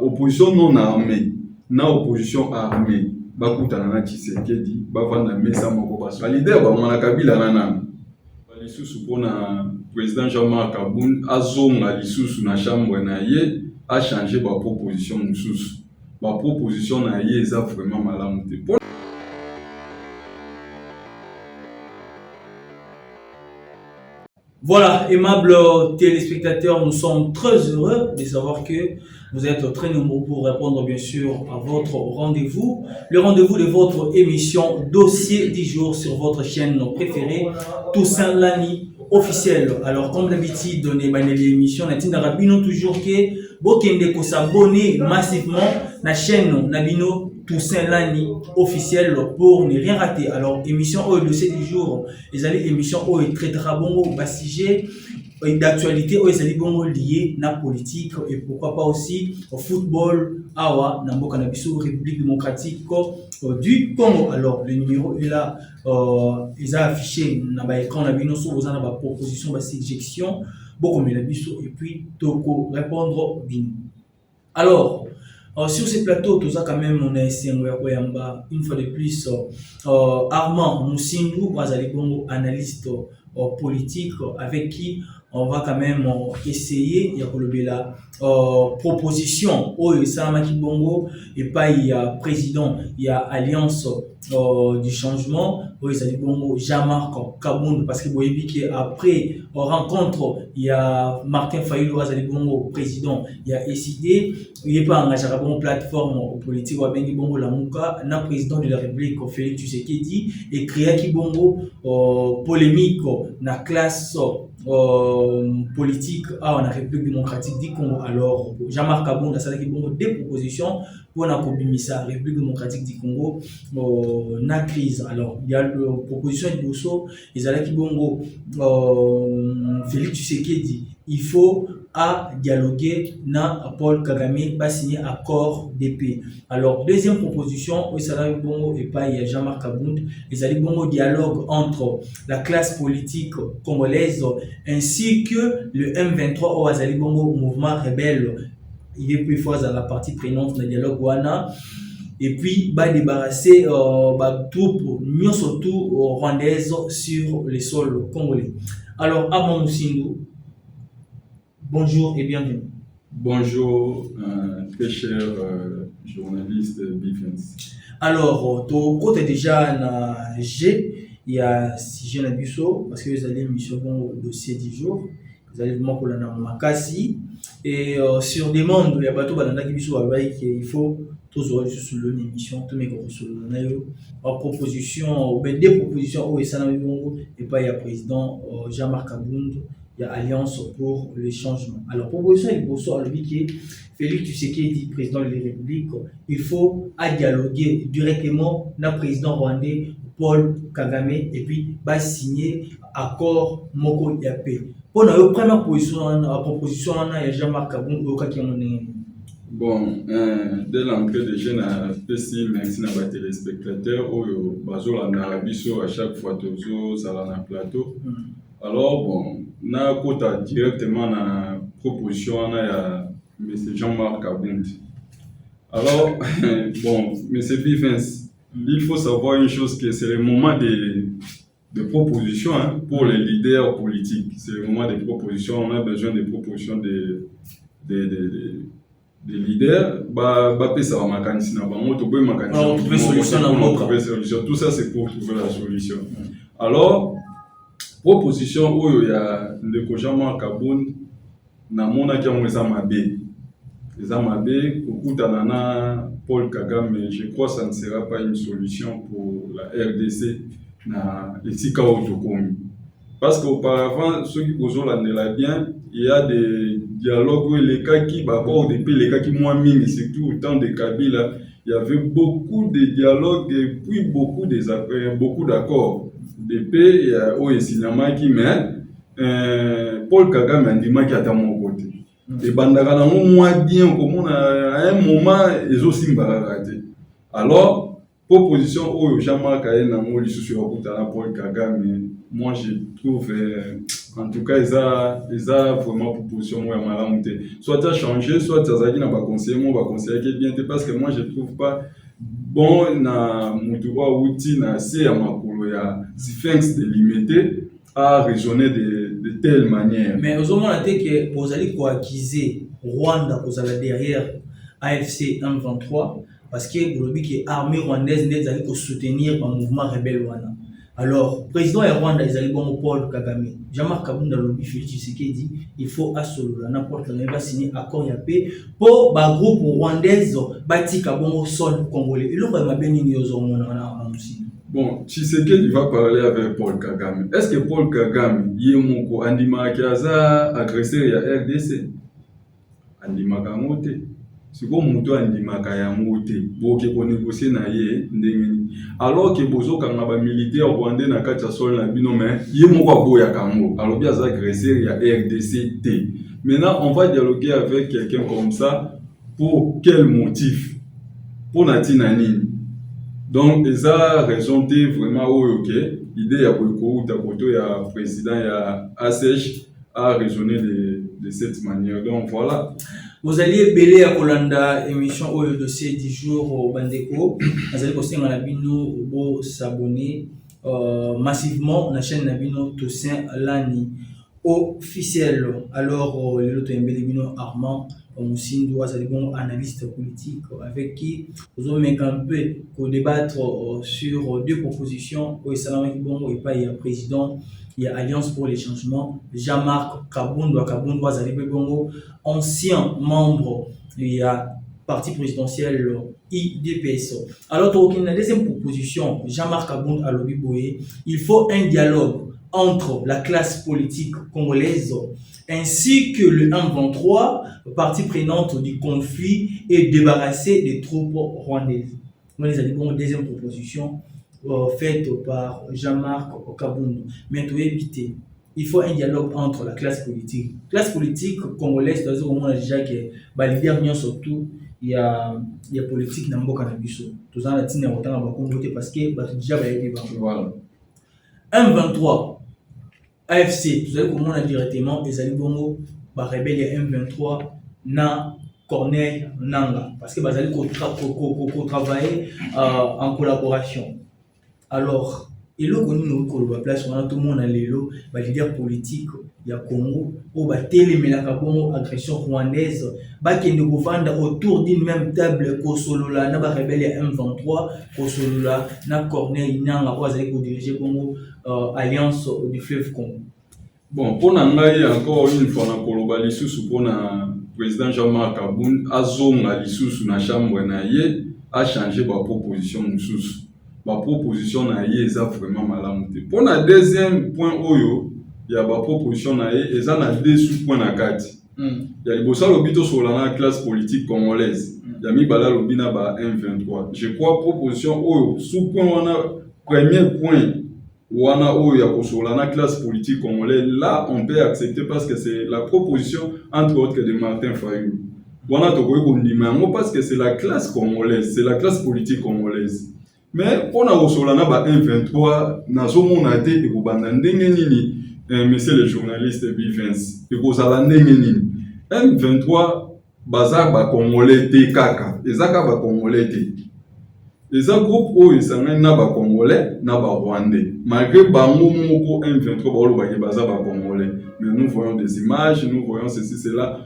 opposition non armée na opposition armée bakutana na Tshisekedi bavanda mesa moko baso leader ba mwana Kabila nana lisusu pona président Jean-Marc Kabund azonga lisusu na chambre na ye a changer ba proposition mususu ba proposition na ye eza vraiment malamu te. Voilà, aimables téléspectateurs, nous sommes très heureux de savoir que vous êtes très nombreux pour répondre bien sûr à votre rendez-vous. Le rendez-vous de votre émission Dossier du jour sur votre chaîne préférée, Toussaint Lani officiel. Alors comme d'habitude, on est dans l'émission, on a toujours que vous pouvez s'abonner massivement à la chaîne Nabino Toussaint Lani officiel pour ne rien rater. Alors émission au dossier du jour, les émissions où il traitera bon sujet d'actualité où ils bon lié na politique et pourquoi pas aussi au football awa na mboka na biso République démocratique du Congo. Alors le numéro est là, ils a affiché na ba écran na bino so na ba proposition ba suggestion beaucoup mais la biso et puis toko répondre bien. Alors sur ces plateaux, tout ça quand même, on a essayé une fois de plus Armand Moussindou, analyste politique, avec qui on va quand même essayer, il y a la proposition, et pas il y a président, il y a Alliance du changement, Jean-Marc Kabund, parce que vous voyez qu'après rencontre, il y a Martin Fayulu, président, il y a SID, il n'y a pas engagé à une plateforme politique, il y a un président de la République, Félix Tshisekedi, et créé qui polémique dans la classe politique à la République démocratique du Congo. Alors, Jean-Marc Kabund a des propositions pour la République démocratique du Congo na crise. Alors, il y a la proposition de Bousso, ils allaient qui bongo Félix Tshisekedi, il faut à dialoguer na Paul Kagame va signer accord de paix. Alors deuxième proposition, il y bongo et pas il y a Jean-Marc Kabund, ils allaient bongo dialogue entre la classe politique congolaise ainsi que le M23 au Azali bongo mouvement rebelle. Il est plus fort à la partie prenante dans le dialogue wana. Et puis bah débarrasser troupes mieux surtout rwandaises sur le sol congolais. Alors Armand Moussindou, bonjour et bienvenue. Bonjour, très cher journaliste Bifens. Alors, tu côté déjà na G, il y a Sigé Nabuso, parce que vous allez mission au dossier du jour, vous allez vraiment pour la Makasi, et sur demande, il y a bateau Banana Kibiso il faut tous aurait sur l'émission, tous mes gros sur le en proposition, ou bien des propositions au Essana et pas il y a président Jean-Marc Kabund. Il y a Alliance pour les changements. Alors, proposition il faut à lui qui Félix Tshisekedi, président de la République, il faut dialoguer directement avec le président rwandais Paul Kagame et puis va signer accord Moko Yapé. Pour la première proposition, il y a Jean-Marc Kabund qui est bon, dès l'entrée de jeunes à PC, merci à les téléspectateurs, on a à chaque fois toujours sur le plateau. Alors, bon, na kota directement na proposition à M. Jean-Marc Kabund. Alors, bon, M. Bifens, il faut savoir une chose, que c'est le moment de propositions pour les leaders politiques. C'est le moment des propositions. On a besoin de propositions des leaders. Tout ça, c'est pour trouver la solution. Alors, proposition où il y a le Jean-Marc Kabund na mona qui ont les amabé na Paul Kagame, mais je crois que ça ne sera pas une solution pour la RDC na etika autokomi parce qu'auparavant ceux qui posent la bien il y a des dialogues où les cas qui d'abord depuis les cas qui moins mine surtout au temps de Kabila il y avait beaucoup de dialogues et puis beaucoup d'accords de paix au cinéma qui mais Paul Kagame andima qui attend mon côté et bandaka na moins bien comme à un moment ils aussi raté. Alors proposition au Jean-Marc Kabund na mo lisusu ya kutana Paul Kagame moi je trouve en tout cas ils a vraiment proposition moi malamu te soit tu as changé soit tu as na ba conseiller qui bien te parce que moi je trouve pas bon na mutu wa uti na se ya makolo ya Sphinx de limiter à raisonner de telle manière. Mais aux hommes on a dit que vous allez accuser Rwanda vous allez derrière AFC M23 parce que vous avez que l'armée rwandaise n'est allée soutenir un mouvement rebelle Rwanda. Alors, président de Rwanda, ils allaient bon Paul Kagame. Jean-Marc Kabunda lobby Félix Tshisekedi, il faut assurer n'importe quel va signer accord ya paix pour ba groupe rwandaise bati kabongo sol congolais. Et l'on va bénir aux hommes on aussi. Bon, Tshisekedi va parler avec Paul Kagame. Est-ce que Paul Kagame yemoko andima kiaza agresseur ya RDC? Andima kamote. Siko mutu andimaka yango te boke ko négocier na ye ndenge alors que bozo kanga ba militaire rwandais na kati ya sol na bino mais ye moko aboya kango alors bien ça agresseur ya RDC te. Maintenant on va dialoguer avec quelqu'un comme ça pour quel motif? Pour natina nini? Donc eza raison te vraiment OK idée ya ko ta koto ya président ya ASH a raisonné de cette manière. Donc voilà. Vous allez belé à Kolanda émission au dossier 10 jours au Bandeko. Vous allez poster dans la bino pour s'abonner massivement à la chaîne Nabino Toussaint Lani officiel. Alors le loto embelé bino Armand Moussine doit aller bon analyste politique avec qui vous allez un peu débattre sur deux propositions au Salam bon et pas il y a président. Il y a Alliance pour les changements, Jean-Marc Kabundwa Zalibé Bongo, ancien membre du parti présidentiel IDPS. Alors, pour la deuxième proposition, Jean-Marc Kabound à Lobi Boye, il faut un dialogue entre la classe politique congolaise ainsi que le M23, partie prenante du conflit, et débarrasser des troupes rwandaises. Moi, les allons deuxième proposition. Faite par Jean-Marc Kabound. Mais tu éviter, il faut un dialogue entre la classe politique. Classe politique congolaise, c'est-à-dire au moins déjà que les leaders surtout, il y a politique dans le cannabis. Tout ça, on a autant à communauté parce que déjà voilà. M23, AFC, tout ça, comment on a directement, les alibongo, rebelle M23, na Corneille Nanga, parce que bazali ko travailler en collaboration. Alors, et là, quand nous avons place, on a tout le monde à l'élo, les leaders politiques, il y a Congo, où va téléméler la agression rwandaise, qui nous gouverne autour d'une même table, Kosolola, n'a pas rebelle M23, Kosolola, n'a Corneille Nanga, où vous diriger Congo, Alliance du fleuve Congo. Bon, pour Nangaï, encore une fois, on a Koloba Lissous pour le président Jean-Marc Kabound, a zonga Lissous na chambre na ye, a changé ma proposition Lissous. Ma proposition na ye est vraiment malamu. Pour le deuxième point, il y a ma proposition na ye, et ça na deux sous-points na kati. Il y a le bossa lobito sur la classe politique congolaise. Il y a mi bala lobina ba M23. Je crois proposition sous-point on a premier point. Wana Oya Kosolana classe politique congolaise, là on peut accepter parce que c'est la proposition entre autres de Martin Fayulu. Wana Togoy Kondimango parce que c'est la classe congolaise, c'est la classe politique congolaise. Mais on a Kosolana ba M23, nazo monate et Kobanda Ndengenini, monsieur le journaliste Bivens, et Kosala Ndengenini. M23, Bazar ba Congolais te kaka, Ezaka ba Congolais te. Les groupes où ils sont na congolais, na rwandais. Malgré bango moko M23 baza congolais, mais nous voyons des images, nous voyons ceci cela.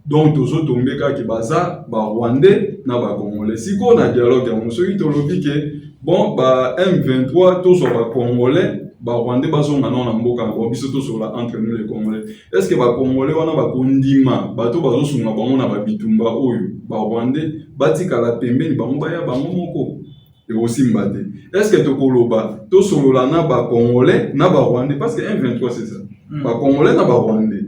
Donc tous autres tombés qui baza rwandais na congolais. Si on a dialogue on se dit que bon M23 tous sont congolais, rwandais bazo ngana na mboka ngo biso tous sur la entre nous les congolais. Est-ce que congolais wana kondima bato bazo sunga bango na bitumba oyo rwandais batika la pembeni bango baya bango moko et aussi mbate. Est-ce que tokoloba to solola na ba congolais na ba rwandais parce que M23 c'est ça. Ba congolais na ba rwandais.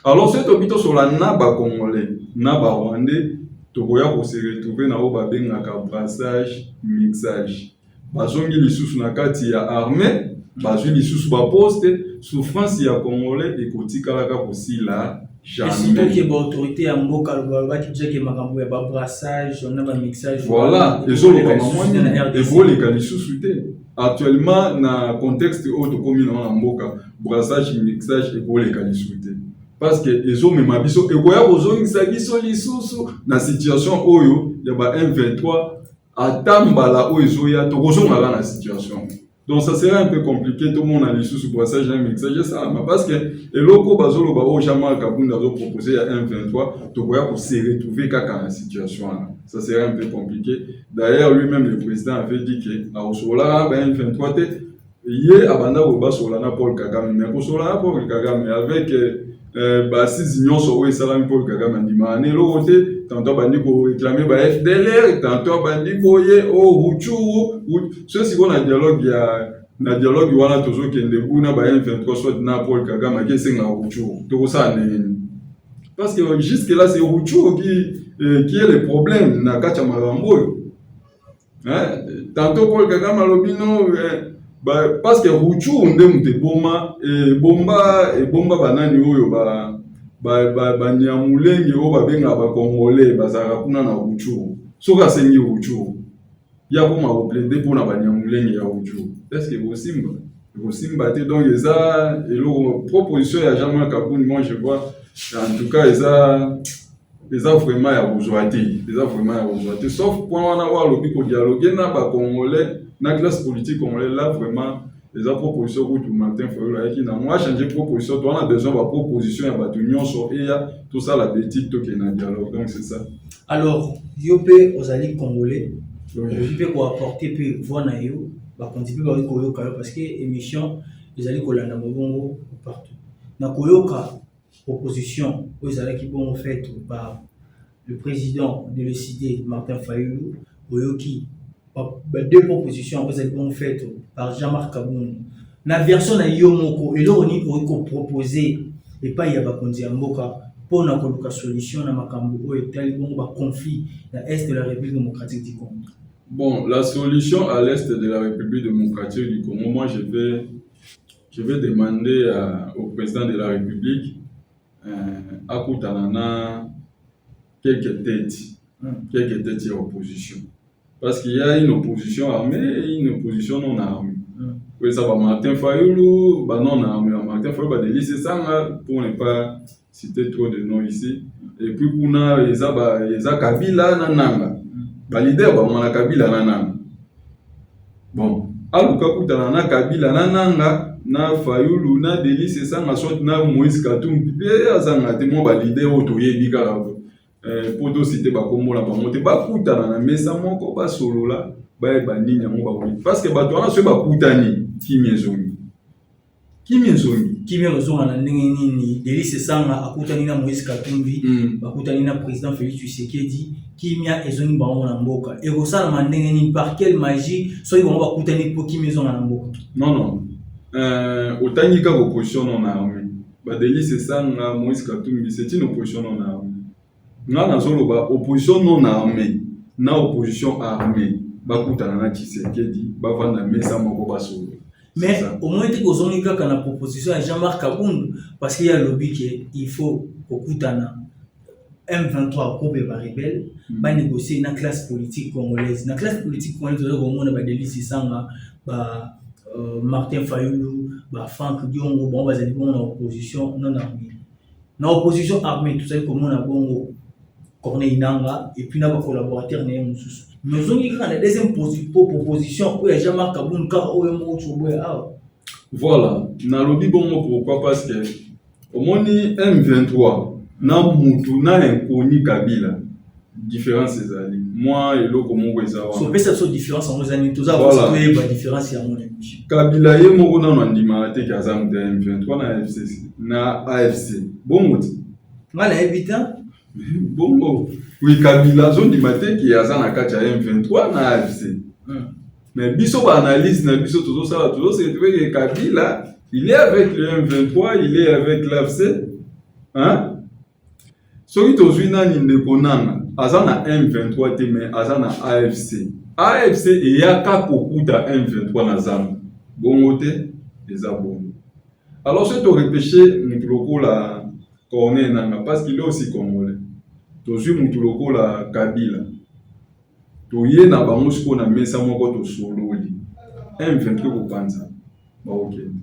Alors c'est tobito solola na ba congolais na ba rwandais tokoya ko se retrouver na o ba bengaka brassage mixage. Bazongi lisusu na kati ya armée, bazwi lisusu ba poste souffrance ya congolais et kotikala ka kosila. Et surtout qu'il y a une autorité à Mboka, qui dit qu'il y a un brassage, on a un mixage. Voilà, et ça, les sous-soutés. actuellement na contexte oyo tokomi na mboka brassage mixage ekoleka lisusu te parce que ezomema biso ekoya kozongisa biso lisusu na situation oyo ya ba M23 ata mbala oyo ezoya tokozongaka na situation. Donc ça serait un peu compliqué, tout le monde a les sous brassage et mixage ça, parce que et loko bazolo ba o Jamal Kaboun a proposé à 1,23, tu pourrais se retrouver dans la situation là. Ça serait un peu compliqué. D'ailleurs lui-même le président avait dit que à Osola ba 1,23 te yé abanda ko ba Solana Paul Kagame, mais ko Solana Paul Kagame avec ba six unions so et Salam Paul Kagame ndima né lo côté tantôt bandi ko réclamer ba FDLR, tantôt bandi ko yé o Hutu ceux qu'on a dialogue na dialogue wana tozo kende buna ba M23 soit na Paul Kagame qui c'est na Hutu to ça parce que jusque là c'est Hutu qui est le problème na kacha marambo hein tantôt Paul Kagame alobino parce que Hutu ndem te boma et bomba banani oyo ba nyamulenge o ba benga ba congolais bazaka kuna na Hutu soka sengi Hutu ya ko ma plaide pour na ba nyamulenge ya Hutu est-ce que vous simba te donc eza elo proposition ya Jean-Marc Kaboun moi je vois en tout cas eza vraiment ya bozoaté sauf point wana wa lobi ko dialoguer na ba congolais na classe politique congolaise là vraiment les propositions que tout Martin Fayulu qui n'a moi changer proposition on a besoin de proposition ya ba union so et tout ça la politique to ke na dialogue donc c'est ça. Alors yopé aux alliés congolais je peux quoi apporter peu voir na yo ba continuer ba koyoka parce que émission les alliés kolanda mobongo partout na koyoka proposition aux alliés qui vont fait par le président de l'ECD Martin Fayulu oyoki deux propositions après elles vont faites par Jean-Marc Kaboun. La version de Yomoko et là on y proposé et pas il y a pas qu'on dit Mboka pour na koluka solution na makambo et tel bon ba conflit dans l'est de la République démocratique du Congo. Bon, la solution à l'est de la République démocratique du Congo, moi je vais demander au président de la République à Koutanana quelques têtes de l'opposition. Parce qu'il y a une opposition armée et une opposition non armée. Oui, ça va Martin Fayulu, non armé. Martin Fayulu va délicer ça pour ne pas citer trop de noms ici. Et puis, il y a Kabila Nananga. Le leader va Kabila Nananga. Bon, aluka Koutanana Kabila Nananga, na Fayulu, na délicer ça, na Moïse Katumbi, et azanga temo ba leader otoye bikara. Pour te citer bakombo la bamonte bakutana na mesa moko ba solola ba nini yango ba parce que bato wana so bakutani kimezongi na ndenge nini Delis Sanga akutani na Moïse Katumbi bakutani na président Félix Tshisekedi kimia ezongi bango na mboka et ça na ndenge nini par quelle magie so ils vont bakutani pour kimezonga na mboka non otangika opposition non armée ba Delis Sanga Moïse Katumbi c'est une opposition non armée. Nga nazoloba opposition non armée na opposition armée bakutana na Tshisekedi bavanda mesa moko basolo. Mais au moins tu kozongi kaka na proposition à Jean-Marc Kaboun parce qu'il y a lobby qu'il faut kokutana M23 groupe ba rebelle ba négocier na classe politique congolaise on a ba Delis Sanga ba Martin Fayulu ba Franck Diongo bon ba zali bon na opposition non armée na opposition armée tout ça comme on a bongo Corneille Nanga et puis nos collaborateurs né mususu mais on y a la deuxième proposition où il y a Jean-Marc Kaboun car au moment où voilà na lobby bongo pourquoi parce que au moni M23 na mutu na inconnu Kabila différence des alliés moi et l'autre comment vous ça so peut cette différence en nos amis tous avoir c'est pas différence à mon ami Kabila ye moko na ndima te kazam de M23 na AFC bon moti ngala habitant bon oui Kabila zone du matin qui a na kati ya M23 na AFC mais biso ba analyse na biso toujours ça toujours c'est que Kabila il est avec le M23 il est avec l'AFC hein soki tozwi nani ndeko nanga aza na M23 te mais aza na AFC eyaka kokuta M23 na zamba bongo te eza bongo alors c'est to repêcher mutu lokola Corneille Nanga parce qu'il est aussi congolais tozwi mutu lokola Kabila toye na bango siko na mesa moko tosololi M23 kopanza baokende.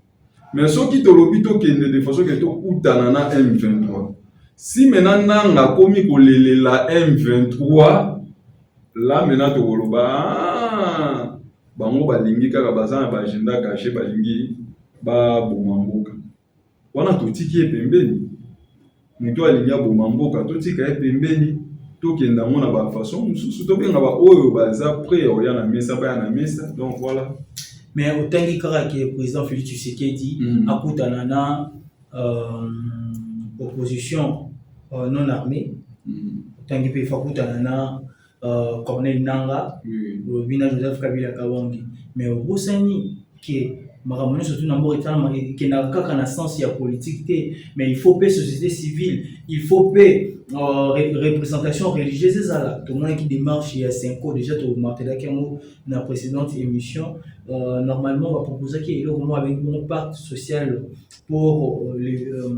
Mais soki tolobi tokende de façon que tokutana na M23, si maintenant nanga komi kolelela M23, là maintenant tokoloba bango balingi kaka baza na ba agenda caché balingi ba bomamboka. Wana totiki pembeni. Mutu alingi bomamboka totika pembeni. Tokenda mona ba façon mususu tobenga ba oyo baza prêt oya na mesa ba na mesa. Donc voilà. Mais autant que le président Félix Tshisekedi akutana na opposition non armée, autant que peut akutana na Corneille Nangaa, le Bina Joseph Kabila Kabange. Mais au Bosani que makambo surtout na mbo etana que na kaka na sens ya politique te, mais il faut paix société civile, il faut paix représentation religieuse ezala. Tout le monde qui démarche il y a 5 ans déjà tout martelé dans la précédente émission. Normalement on va proposer qu'il y ait avec un pacte social pour le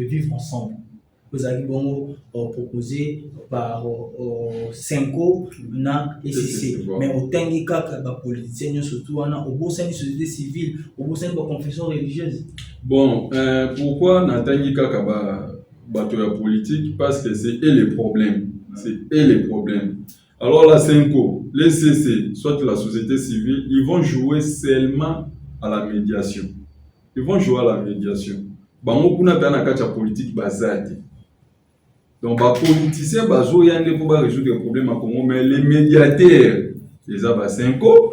vivre ensemble. Vous avez proposé par 5 ans na SCC. Mais au tangi kaka ba politiciens surtout au beau sein de société civile, au beau sein de confession religieuse. Bon, pourquoi na tangi kaka ba politique? Parce que c'est eux les problèmes. C'est eux les problèmes. Alors la 5 ans, les CC, soit la société civile, ils vont jouer seulement à la médiation. Ils vont jouer à la médiation. Bango kuna bana kacha politique bazati. Donc, les politiciens pour résoudre les problèmes à Congo, mais les médiateurs, ils ont 5 ans,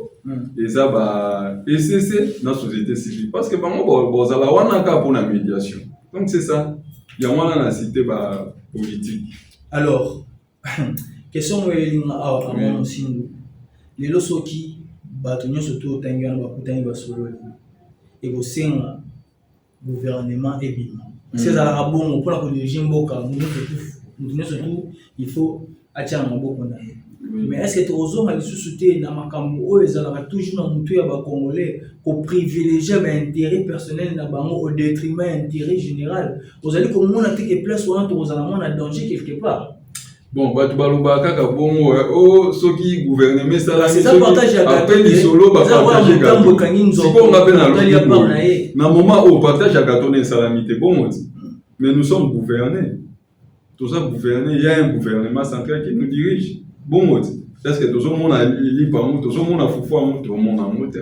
ils ont SCC dans la société civile. Parce que ils ont pour la médiation. Donc, c'est ça. Il y a la cité politique. Alors, question à mon signe. Les lois qui battent surtout au Tangian, et au sein du gouvernement et bim. C'est à la bon pour la diriger Mboka, nous surtout il faut attirer un bon mais est-ce que tu oses aller soutenir dans ma cambo ils allaient toujours dans mutu ya ba congolais pour privilégier l'intérêt personnel na bango au détriment intérêt général vous allez comme on a quelque place ou on a un danger quelque part. Bon bah tu baloba kaka bongo oh soki gouvernement ça c'est ça partage ya après du solo ba partager gâteau si on appelle na moment où partage ya gâteau na salamité bon mais nous sommes gouvernés. Tout ça gouverner, il y a un gouvernement central qui nous dirige. Bon, est-ce que tout le monde a li par tout le monde a foufu tout le monde a monté.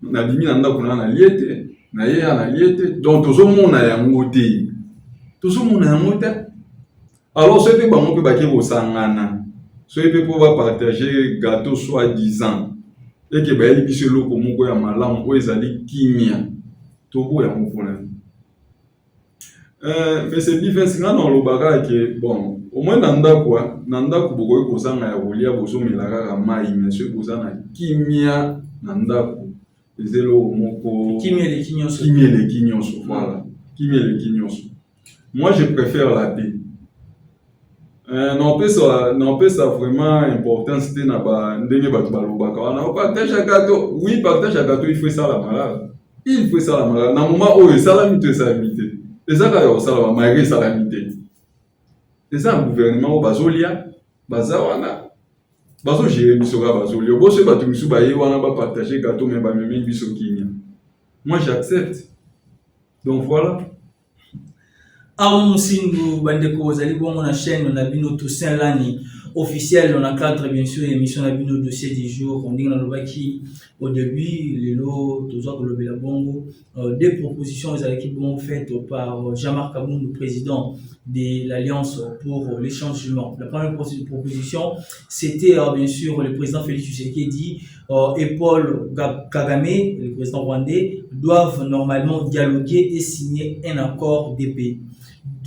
Na bimi na ndako na liete, na ye na liete, donc tout le monde a monté. Tout le monde a monté. Alors ce que bango peut baki au sangana. Ce que pouvoir partager gâteau soi-disant et que ba li biso loko moko ya malamu o ezali kimia. Toko ya mokona. Mais c'est difficile dans le bagage que bon au moins nanda kubokoy kozanga ya kolia boso milaka mai mais ce kozana kimia nanda ku ezelo moko kimia les kinyoso voilà kimia les kinyoso. Moi je préfère la paix. Non peut ça vraiment important c'était na ba ndenge batu balobaka wana partage gâteau oui partage gâteau il faut ça la malade na moment où ça la mito et ça quand ça va malgré salamité et ça un gouvernement au bazolia bazawana bazo gérer biso ka bazolia bo se batu misu ba yewana ba partager gâteau mais ba meme biso kinya moi j'accepte donc voilà. Aron Sindu Bandeko Zali bon la chaîne on a vu notre Toussaint Lani officiel on a cadre bien sûr l'émission on a vu nos dossiers du jour on dit dans le baki au début les lots toujours le Belabongo des propositions qui vont faites par Jean-Marc Kaboun le président de l'Alliance pour les changements. La première proposition c'était bien sûr le président Félix Tshisekedi et Paul Kagame le président rwandais doivent normalement dialoguer et signer un accord de paix.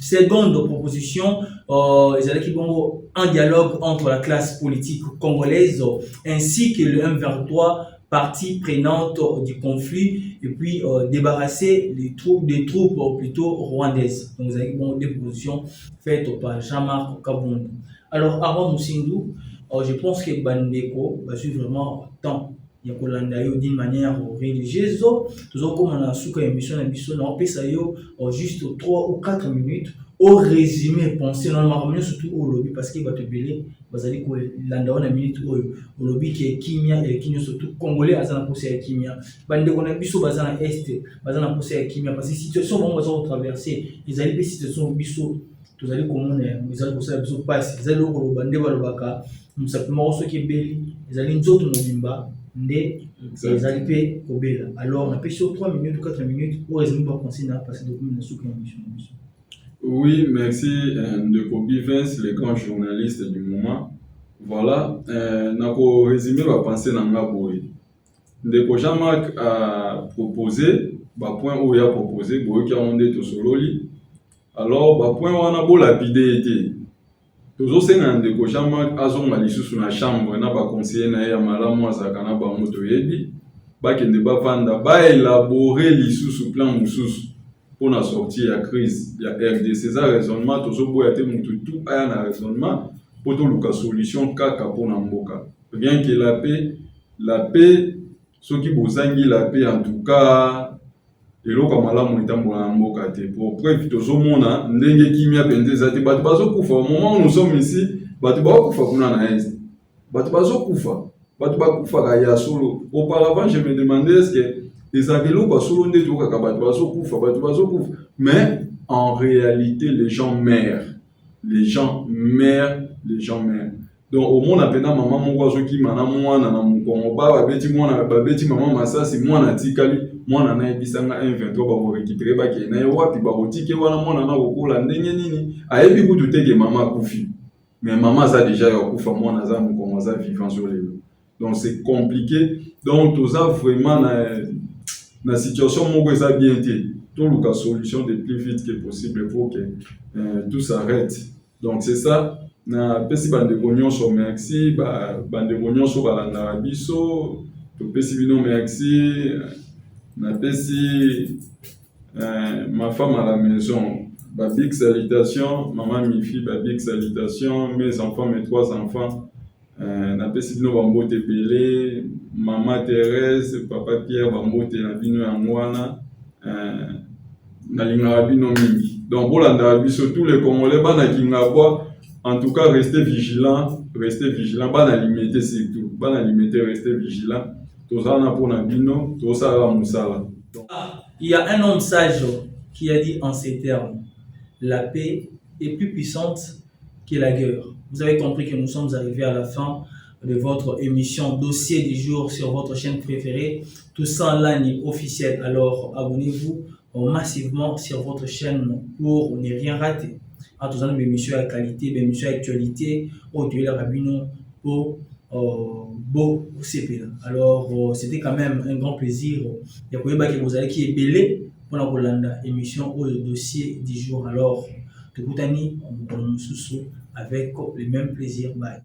Seconde proposition, qui vont un dialogue entre la classe politique congolaise ainsi que le M23, partie prenante du conflit, et puis débarrasser des troupes plutôt rwandaises. Donc vous avez des propositions faites par Jean-Marc Kabound. Alors avant Moussindou, je pense que Bandeko va suivre vraiment temps ya kolanda yo d'une manière religieuse. Toujours comme on a souka émission na biso na opesa yo juste 3 ou 4 minutes au résumé pensé normalement surtout au lobby parce que va te belé bazali ko landa on a minute au lobby qui est kimia et qui surtout congolais azana poser ya kimia bande ko na biso bazana est bazana poser ya kimia parce que situation bon bazo traverser ils allaient situation biso tozali komona ezali kosala biso passe ezali lokolo bande balobaka simplement ceux qui beli ezali nzoto mobimba nde ezali pe kobela alors on a sur 3 minutes ou 4 minutes au résumé ba penser na passer document na souka émission. Oui, merci de Kobe Vince, le grand journaliste du moment. Voilà, nako résumé va penser dans ma boy. Ndeko Jean-Marc a proposé, point où il a proposé, boy qui a ondé to sololi. Alors, point où on a beau lapider été. Toujours c'est un Ndeko Jean-Marc a son malisusu na chambre na ba conseiller na ya malamu azaka na ba moto yebi. Ba kende ba vanda ba élaborer lisusu plan mususu. Pour la sortie de la crise, il y a RDC, c'est ça raisonnement, toujours il y a tout un raisonnement pour trouver une solution kaka pour Namboka. Bien que la paix, ceux qui bozangi la paix en tout cas, et là comme là mon temps pour Namboka pour preuve toujours mona ndenge kimia pende zati batu bazo kufa au moment où nous sommes ici, batu ba kufa kuna na est. Batu bazo kufa, batu ba kufa kaya solo. Auparavant je me demandais est-ce que mais en réalité, les gens meurent. Les gens meurent. Donc, au monde, appena maman, mon qui mana moi, na mon combat, babeti moi, babeti maman, massa, c'est moi, na tikali, moi, na ebisanga 1-23, ba récupérer, ba ki na wapi, ba otike, wana moi, na okola, ndenge nini, ayebi kutu teke maman kufi. Mais maman, ça déjà, yakufa, moi, na za, mon combat, vivant sur les lots. Donc, c'est compliqué. Donc, tout ça, vraiment, la situation est bien été. Tout le cas solution de plus vite que possible pour que tout s'arrête. Donc c'est ça. Na pesi bande bonyon so merci, bande bonyon so balanda biso, to pesi bino merci. Na pesi ma femme à la maison, big salutation, maman Mifi, big salutation, mes enfants, mes 3 enfants. Na pesi bino bambote belé, maman Thérèse, papa Pierre bambote na bino ya mwana, na linga bino mingi. Donc bolanda biso tous les Congolais bana kingabwa, en tout cas restez vigilants, bana limiter surtout, bana limiter, restez vigilants. Tozana pour na bino, tosala musala. Il y a un homme sage qui a dit en ces termes: la paix est plus puissante que la guerre. Vous avez compris que nous sommes arrivés à la fin de votre émission Dossier du jour sur votre chaîne préférée, tout ça en ligne officielle. Alors abonnez-vous massivement sur votre chaîne pour ne rien rater. En tout cas, mes émissions à qualité, mes émissions à actualité, au la rabino pour beau CP. Alors c'était quand même un grand plaisir. Il y a que vous allez qui est belé pour la émission au Dossier du jour. Alors de Boutani, on vous donne avec le même plaisir. Bye.